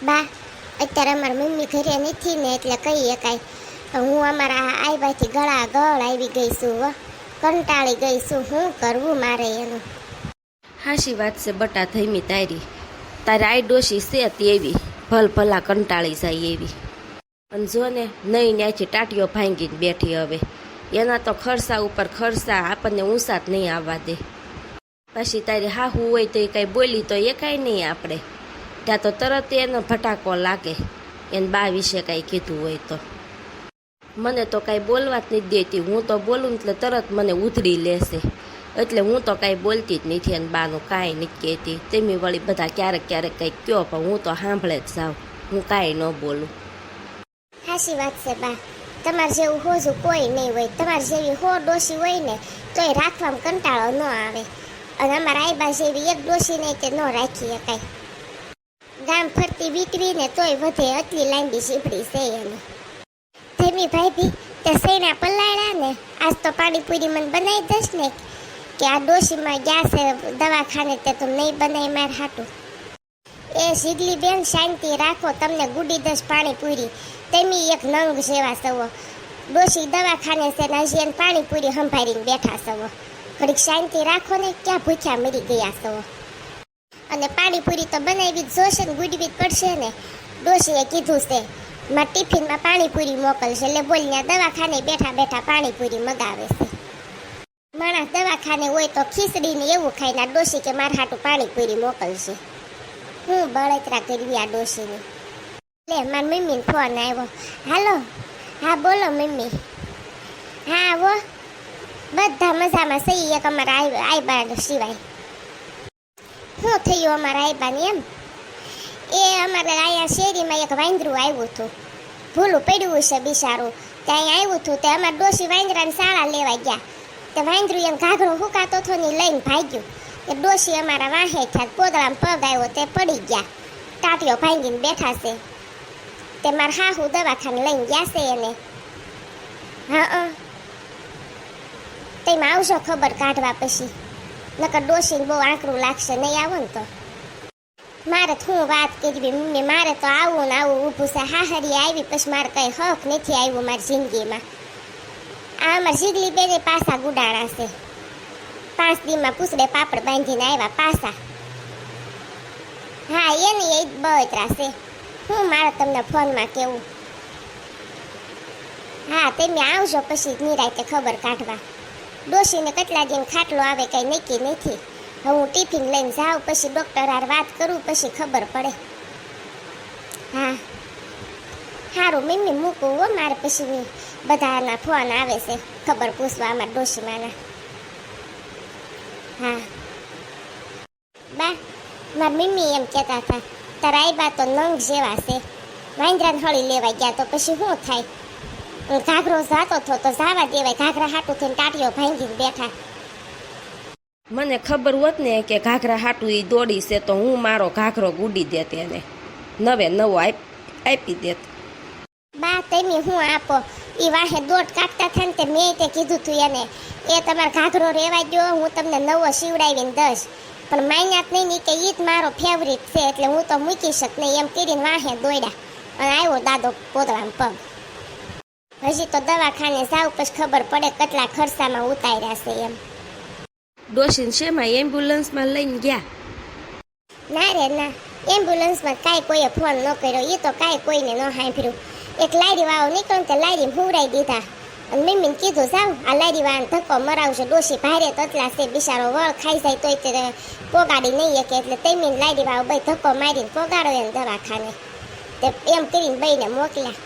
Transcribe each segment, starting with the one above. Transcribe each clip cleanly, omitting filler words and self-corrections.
બા, અત્યારે અમારા મમ્મી ઘરે નથી ને એટલે કહીએ કાંઈ. હું અમારા આઈબાથી ગળા ગળ આવી ગઈ છું, કંટાળી ગઈ છું. શું કરવું મારે એનું? હાશી વાત છે બટા ધઈમી તારી. તારે આઈ ડોશી છે તેવી ભલ ભલા કંટાળી જાય એવી. અને જો ને નહીં ન્યાથી ટાટીઓ ભાંગીને બેઠી હવે. એના તો ખર્ચા ઉપર ખર્ચા આપણને ઊંચા જ નહીં આવવા દે. પછી તારી હાહુ હોય તો એ કાંઈ બોલી તો એ કાંઈ નહીં આપણે. ત્યાં તો તરત એનો ભટાકો લાગે એને બા વિશે કાંઈ કીધું હોય તો. મને તો કાંઈ બોલવા જ નથી દેતી. હું તો બોલું એટલે તરત મને ઉધરી લેશે. એટલે હું તો કાંઈ બોલતી જ નથી અને બાનું કાંઈ નથી કહેતી. તેમી વળી બધા ક્યારેક ક્યારેક કંઈક કહો પણ હું તો સાંભળે જ જાઉં. હું કાંઈ ન બોલું. હાશી વાત છે બા, તમારે જેવું હોજું કોઈ નહીં હોય. તમારે જેવી હો ડોશી હોય ને તોય રાખવામાં કંટાળો ન આવે. અને અમારા આઈબા જેવી એક ડોશી નહીં તે ન રાખીએ કાંઈ. ગામ ફરતી વીટવી ને તોય વધે એટલી લાંબી સીપડી છે એને. ધીમી ભાઈ તે સૈના પલાળ્યા ને આજ તો પાણીપુરી મને બનાવી દઈશ ને કે આ ડોશીમાં ગયા છે દવાખાને તે તું નહીં બનાવી માર હાટું. એ શીગલી બેન શાંતિ રાખો, તમને ગુડી દસ પાણીપુરી. તમે એક નંગ જેવા સવો. ડોશી દવાખાને છે ને હજી એને પાણીપુરી સંભાળીને બેઠા સવો. ઘડીક શાંતિ રાખો ને, ક્યાં ભૂખ્યા મરી ગયા સવો. અને પાણીપુરી તો બનાવી જ જોશે ને, ગુડવી જ પડશે ને. ડોશીએ કીધું છે મારા ટિફિનમાં પાણીપુરી મોકલશે. એટલે બોલને દવાખાને બેઠા બેઠા પાણીપુરી મગાવે છે. માણસ દવાખાને હોય તો ખીચડી ને એવું ખાઈને આ ડોશી કે મારા હાટું પાણીપુરી મોકલશે. હું બળતરા કરવી આ ડોશીની. લે મારા મમ્મીને ફોન આવ્યો. હાલો, હા બોલો મમ્મી. હા આવો, બધા મજામાં સહી. એક અમારા આઈબા સિવાય. શું થયું અમારા આઈબાને એમ? એ અમારે અહીંયા શેરીમાં એક વાંદરું આવ્યું હતું. ભૂલું પડ્યું છે બિચારું. ત્યાં આવ્યું હતું તે અમારા ડોશી વાંદરાને શાળા લેવા ગયા. તે વાંદરું એમ ઘાઘરો હુકાતો હતો ને લઈને ભાગ્યું. એ ડોશી અમારા વાહે થયા, પોદળામાં પગ આવ્યો તે પડી ગયા. ટાટીઓ ભાંગીને બેઠા છે. તે મારા હાહુ દવાખાને લઈને ગયા છે એને. હા તેમાં આવશો ખબર કાઢવા પછી. નકર ડોશીને બહુ આકરું લાગશે. નહીં આવો ને તો મારે શું વાત કરવી મમ્મી. મારે તો આવું ને આવું ઊભું છે. હાહરી આવી પછી મારે કંઈ હક નથી આવ્યું મારી જિંદગીમાં. આ અમારી જીગલી બેને પાસા ગુડાણા છે. 5 દીમાં પૂછડે પાપડ બાંધીને આવ્યા પાસા. હા એની એ બળતરા છે. હું મારે તમને ફોનમાં કેવું. હા તમે આવજો પછી નિરાંતે ખબર કાઢવા. ડોશીને કેટલા દિન ખાટલો આવે કંઈ નક્કી નથી. હવે હું ટિફિન લઈને જાઉં પછી ડૉક્ટર હારે વાત કરું પછી ખબર પડે. હા સારું મમ્મી મૂકવું હો. મારે પછી બધાના ફોન આવે છે ખબર પૂછવા અમારા ડોશીમાના. હા બા, મારી મમ્મી એમ કહેતા હતા તારા આઈબા તો નંગ જેવા છે. વાંદરાને હળી લેવા ગયા તો પછી શું થાય? ઘાઘરો જાતો હતો તો જવા દેવાય. ઘાઘરા હાટું થઈને ટાટીઓ ભાંગીને બેઠા. મને ખબર હોત ને કે ઘાઘરા હાટું એ દોડી છે તો હું મારો ઘાઘરો ગુડી દેત એને. નવે નવો આપી દેત. બા તમે હું આપો એ વાહે દોટ કાઢતા થાય ને તે મેં તે કીધું તું એને એ તમારો ઘાઘરો રેવા ગયો હું તમને નવો સીવડાવીને દઈશ. પણ માન્યાત નહીં ની કે ઈ જ મારો ફેવરિટ છે એટલે હું તો મૂકી શક નહીં. એમ કરીને વાહે દોડ્યા અને આવ્યો દાદો પોદળામાં પગ. હજી તો દવાખાને જાવ પછી ખબર પડે કેટલા ખર્ચામાં ઉતાર્યા છે એમ. ડોશીને શેમાં એમ્બ્યુલન્સમાં લઈને ગયા? ના રે ના, એમ્બ્યુલન્સમાં કાંઈ કોઈએ ફોન ન કર્યો. એ તો કાંઈ કોઈને ન સાંભળ્યું. એક લારી વાળો નીકળ્યો તે લારી હુવડાવી દીધા. અને મમ્મીને કીધું જાવ આ લારી વાળાને ધક્કો મરાવશે. ડોશી ભારે તતલા છે બિચારો, વળ ખાઈ જાય તોય તે પોગાડી નહીં શકે. એટલે તેમીને લારી વાળો ભાઈ ધક્કો મારીને પોગાડો એને દવાખાને. તે એમ કરીને બઈને મોકલ્યા.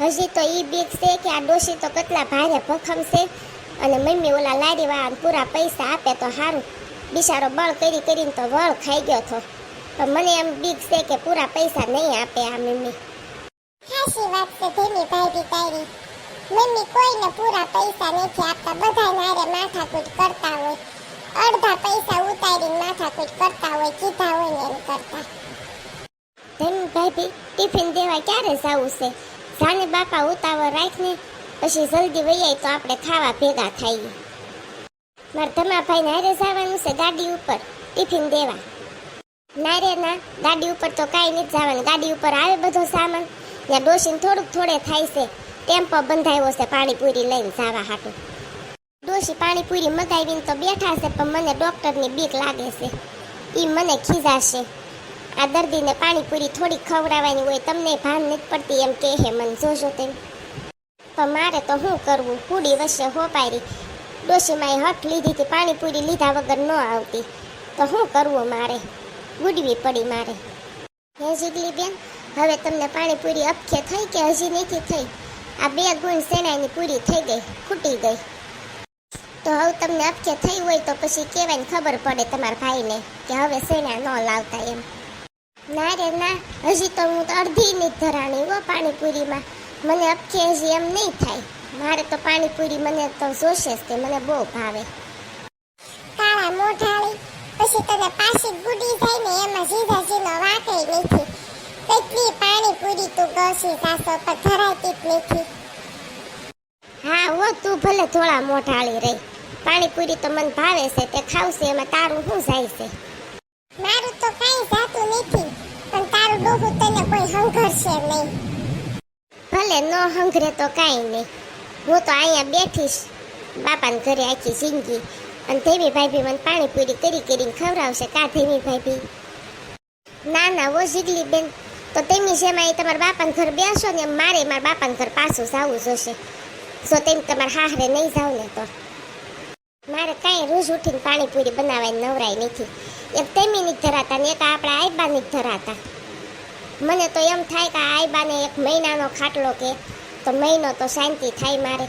હજી તો એ બીક છે કે આ ડોશી તો કેટલા ભારે ભખમ છે. અને મમ્મી ઓલા લારી વાળાને પૂરા પૈસા આપે તો સારું. બિચારો બળ કરીને તો વળ ખાઈ ગયો હતો. પણ મને એમ બીક છે કે પૂરા પૈસા નહીં આપે આ મમ્મી. હાચી વાત છે ધીમી ભાઈ તારી. મમ્મી કોઈને પૂરા પૈસા નથી આપતા. બધા નારે માથાકૂટ કરતા હોય. અડધા પૈસા ઉતારીને માથાકૂટ કરતા હોય. કીધા હોય ને એમ કરતા. ધીમી ભાઈ ટિફિન દેવા ક્યારે જવું છે? જાને બાપા ઉતાવળ રાખને પછી જલ્દી વૈયાય તો આપણે ખાવા ભેગા થઈએ. મારે ધમાભાઈને હારે જવાનું છે ગાડી ઉપર ટિફિન દેવા. ના રે ના, ગાડી ઉપર તો કાંઈ નથી જવાનું. ગાડી ઉપર આવે બધો સામાન. ત્યાં ડોશીને થોડુંક થોડે થાય છે. ટેમ્પો બંધાયો છે પાણીપુરી લઈને જવા હાટું. ડોશી પાણીપુરી મગાવીને તો બેઠા છે, પણ મને ડૉક્ટરની બીક લાગે છે. એ મને ખીજાશે. આ દર્દીને પાણીપુરી થોડી ખવડાવવાની હોય, તમને ભાન નથી પડતી એમ કહે મને, જોજો તેમ. પણ મારે તો શું કરવું? કુડી વચ્ચે હોપારી. ડોશીમાં હઠ લીધી હતી, પાણીપુરી લીધા વગર ન આવતી. તો શું કરવું મારે? ગુડવી પડી મારે. હે જીગલી બેન, હવે તમને પાણીપુરી અપખે થઈ કે હજી નથી થઈ? આ 2 ગુણ સેનાની પૂરી થઈ ગઈ, ખૂટી ગઈ. તો હવે તમને અપખે થઈ હોય તો પછી કહેવાય ખબર પડે તમારા ભાઈને કે હવે સેના ન લાવતા એમ. ના રે ના, હજી તો હું તો અડધી ની ધરાણી હો પાણીપુરીમાં. મને અપખે હજી એમ નહીં થાય. મારે તો પાણીપુરી મને તો જોશે જ, તે મને બહુ ભાવે. કાળા મોઢાળી, પછી તને પાછી ગુડી જાય ને એમાં જીજાજીનો વાંકઈ નથી. કેટલી પાણીપુરી તું ગસી સાસો પર ધરાતી જ નથી. હા હો, તું ભલે થોડા મોઢાળી રહી. પાણીપુરી તો મને ભાવે છે, તે ખાવશે એમાં તારું શું જાય છે? મારું તો કાંઈ જાતું નથી, પણ તારું ડોહું તને કોઈ હંગરશે નહીં. ભલે ન હંગરે તો કાંઈ નહીં. હું તો અહીંયા બેઠીશ બાપાને ઘરે આખી જિંદગી, અને ધીમી ભાભી મને પાણીપુરી કરીને ખવડાવશે. કા ધીમી ભાભી? ના ના વો જીગલી બેન, તો તેમ જેમાં એ તમારા બાપાને ઘર બેસો ને એમ મારે મારા બાપાને ઘર પાછું જવું જોશે. જો તેમ તમારા હાહરે નહીં જાવ ને તો મારે કાંઈ રોજ ઉઠીને પાણીપુરી બનાવવાની નવરાય નથી. એક તેમી નથી ધરાતા ને એક આપણા આઈબા નથી ધરાતા. મને તો એમ થાય કે આ આઈબાને 1 મહિનાનો ખાટલો કે તો મહિનો તો શાંતિ થાય મારે.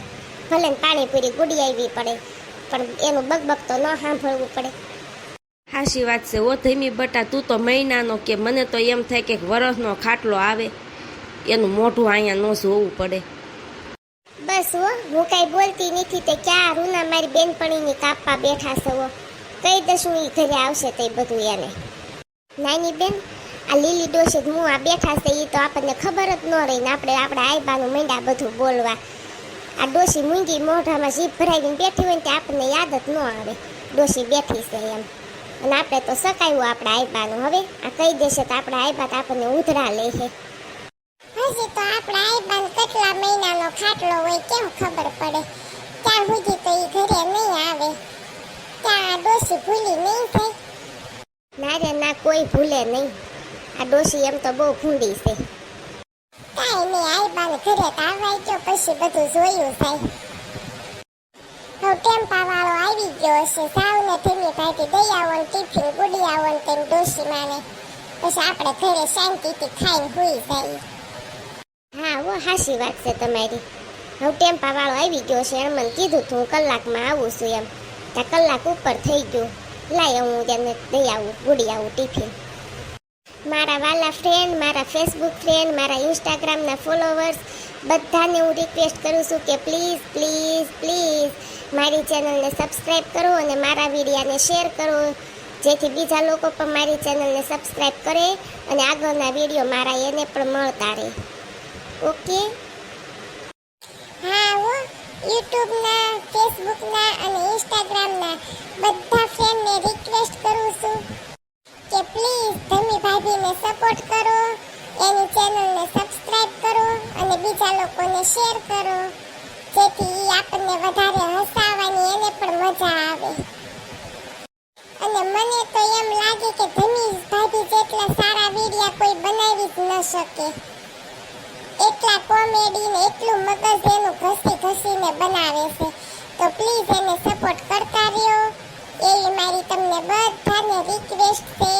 ભલે ને પાણીપુરી ગુડી આવી પડે, પણ એનું બકબક તો ન સાંભળવું પડે. હાશી વાત છે. ઓ ધીમી બટા, તું તો મહિનાનો કે, મને તો એમ થાય કે વરસનો ખાટલો આવે, એનું મોઢું અહીંયા ન જોવું પડે. બસ હો, હું કાંઈ બોલતી નથી. તે ક્યાં રૂના મારી બેનપણીની કાપવા બેઠા છે. હો કહી દઈશું એ ઘરે આવશે તે બધું એને. નાની બેન, આ લીલી ડોશી હું આ બેઠા છે એ તો આપણને ખબર જ ન રહી ને આપણે આપણા આઈબાનું મીંડા બધું બોલવા. આ ડોશી મૂંગી મોઢામાં જીભ ભરાઈને બેઠી હોય ને તે આપણને યાદ જ ન આવે ડોશી બેઠી છે એમ. અને આપણે તો સકાયું આપણા આઈબાનું. હવે આ કહી દેશે તો આપણા આઈબા તો આપણને ઉધડા લે છે. હજી તો આપણા આઈબાને કેટલા મહિનાનો ખાટલો હોય કેમ ખબર પડે? ત્યાં સુધી તો એ ઘરે નહીં આવે. ત્યાં ડોશી ભૂલી નહીં થાય. ના રે ના, કોઈ ભૂલે નહીં. આ ડોશી એમ તો બહુ ભૂંડી છે. કાંઈ નહીં, આઈબાને ઘરે તો આવવાય ગયો, પછી બધું જોયું થાય. હવે ટેમ્પા વાળો આવી ગયો હશે. સાવને ધીમી ભાઈથી દઈ આવો ને ટિફિન ગુડી આવો ને તેમ ડોશી માને. પછી આપણે ઘરે શાંતિથી ખાઈને હોઈ જાય. હા હો, હાશી વાત છે તમારી. હવે ટેમ્પા વાળો આવી ગયો છે. એમ મને કીધું તું હું કલાકમાં આવું છું એમ. ત્યાં કલાક ઉપર થઈ ગયું. લાય હું તેને દઈ આવું, ગુડી આવું ટિફિન. મારા વાલા ફ્રેન્ડ, મારા ફેસબુક ફ્રેન્ડ, મારા ઇન્સ્ટાગ્રામના ફોલોવર્સ બધાને હું રિક્વેસ્ટ કરું છું કે પ્લીઝ પ્લીઝ પ્લીઝ મારી ચેનલને સબસ્ક્રાઈબ કરો અને મારા વિડીયાને શેર કરો, જેથી બીજા લોકો પણ મારી ચેનલને સબસ્ક્રાઈબ કરે અને આગળના વિડીયો મારા એને પણ મળતા રહે. ઓકે? હા હો, યુટ્યુબના, ફેસબુકના અને ઇન્સ્ટાગ્રામના બધા ફ્રેન્ડને રિક્વેસ્ટ કરું છું કે પ્લીઝ ધમી ભાભીને સપોર્ટ કરો, એની ચેનલને સબસ્ક્રાઇબ કરો અને બીજા લોકોને શેર કરો, જેથી આપણને વધારે હસાવવાની એને પણ મજા આવે. અને મને તો એમ લાગે કે ધમી ભાભી જેટલા સારા વિડીયા કોઈ બનાવી જ ન શકે. એટલા કોમેડી ને એટલું મગજ એનું ઘસીને બનાવે છે. તો પ્લીઝ એને સપોર્ટ કરતા રહ્યો એવી મારી તમને બધાને રિક્વેસ્ટ છે.